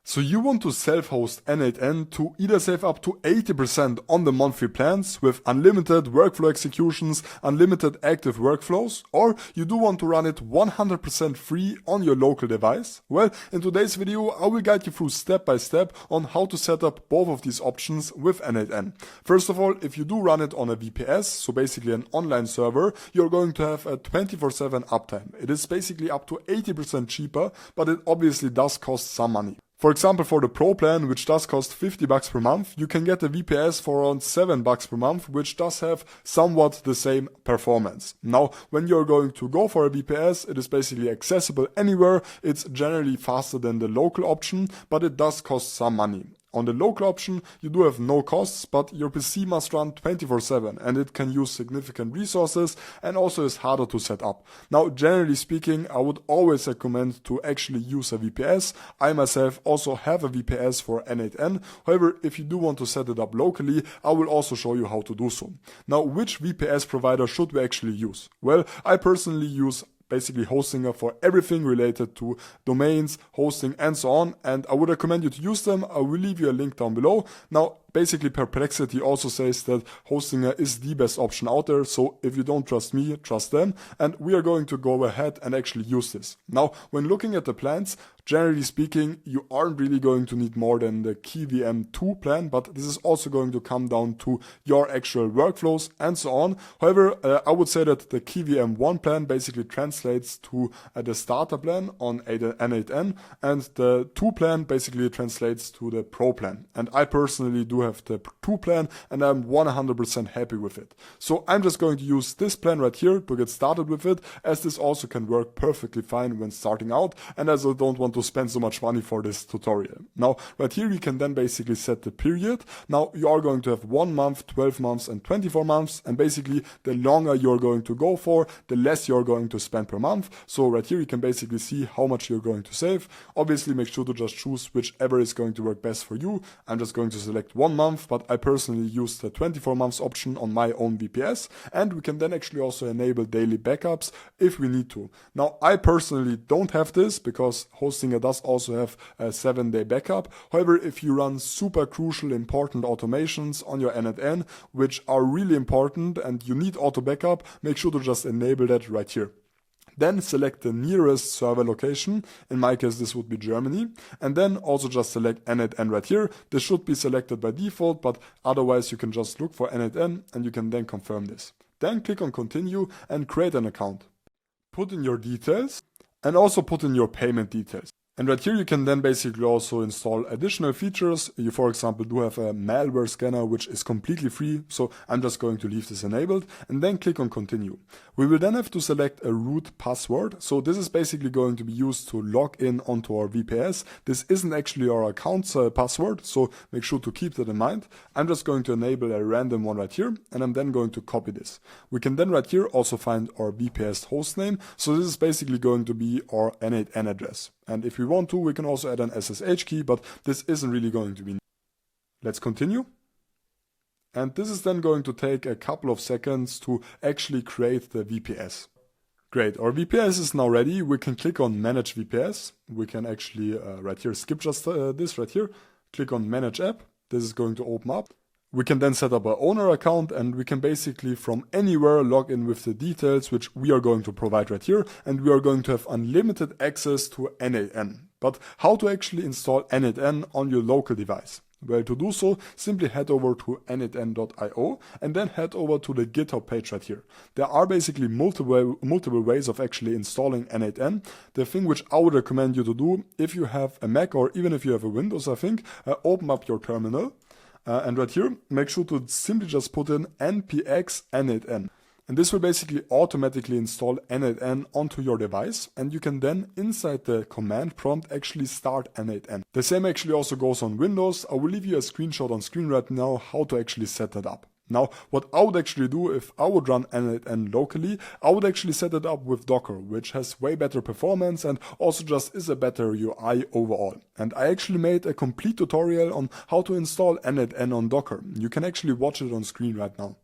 So you want to self-host n8n to either save up to 80% on the monthly plans with unlimited workflow executions, unlimited active workflows, or you do want to run it 100% free on your local device? Well, in today's video I will guide you through step by step on how to set up both of these options with n8n. First of all, if you do run it on a VPS, so basically an online server, you're going to have a 24/7 uptime. It is basically up to 80% cheaper, but it obviously does cost some money. For example, for the Pro plan, which does cost $50 per month, you can get a VPS for around $7 per month, which does have somewhat the same performance. Now, when you're going to go for a VPS, it is basically accessible anywhere. It's generally faster than the local option, but it does cost some money. On the local option, you do have no costs, but your PC must run 24/7 and it can use significant resources and also is harder to set up. Now, generally speaking, I would always recommend to actually use a VPS. I myself also have a VPS for n8n. However, if you do want to set it up locally, I will also show you how to do so. Now, which VPS provider should we actually use? Well, I personally use basically Hostinger for everything related to domains, hosting, and so on. And I would recommend you to use them. I will leave you a link down below. Now, basically Perplexity also says that Hostinger is the best option out there. So if you don't trust me, trust them. And we are going to go ahead and actually use this. Now, when looking at the plans, generally speaking, you aren't really going to need more than the KVM2 plan, but this is also going to come down to your actual workflows and so on. However, I would say that the KVM1 plan basically translates to the starter plan on n8n, and the 2 plan basically translates to the Pro plan. And I personally do have the 2 plan and I'm 100% happy with it. So I'm just going to use this plan right here to get started with it, as this also can work perfectly fine when starting out, and as I don't want to spend so much money for this tutorial. Now, right here you can then basically set the period. Now, you are going to have 1 month, 12 months, and 24 months, and basically the longer you're going to go for, the less you're going to spend per month. So right here you can basically see how much you're going to save. Obviously, make sure to just choose whichever is going to work best for you. I'm just going to select 1 month, but I personally use the 24 months option on my own VPS, and we can then actually also enable daily backups if we need to. Now, I personally don't have this because Hostinger does also have a 7-day backup. However, if you run super crucial important automations on your n8n, which are really important and you need auto backup, make sure to just enable that right here. Then select the nearest server location. In my case, this would be Germany. And then also just select n8n right here. This should be selected by default, but otherwise you can just look for n8n and you can then confirm this. Then click on continue and create an account. Put in your details and also put in your payment details. And right here you can then basically also install additional features. You, for example, do have a malware scanner, which is completely free. So I'm just going to leave this enabled and then click on continue. We will then have to select a root password. So this is basically going to be used to log in onto our VPS. This isn't actually our account's password, so make sure to keep that in mind. I'm just going to enable a random one right here, and I'm then going to copy this. We can then right here also find our VPS hostname. So this is basically going to be our n8n address. And if we want to, we can also add an SSH key, but this isn't really going to be. Let's continue. And this is then going to take a couple of seconds to actually create the VPS. Great, our VPS is now ready. We can click on Manage VPS. We can actually right here skip just this right here. Click on Manage App. This is going to open up. We can then set up our owner account and we can basically from anywhere log in with the details which we are going to provide right here, and we are going to have unlimited access to n8n. But how to actually install n8n on your local device? Well, to do so, simply head over to n8n.io and then head over to the GitHub page right here. There are basically multiple ways of actually installing n8n. The thing which I would recommend you to do, if you have a Mac or even if you have a Windows, I think, open up your terminal. And right here, make sure to simply just put in npx n8n. And this will basically automatically install n8n onto your device. And you can then, inside the command prompt, actually start n8n. The same actually also goes on Windows. I will leave you a screenshot on screen right now how to actually set that up. Now, what I would actually do if I would run n8n locally, I would actually set it up with Docker, which has way better performance and also just is a better UI overall. And I actually made a complete tutorial on how to install n8n on Docker. You can actually watch it on screen right now.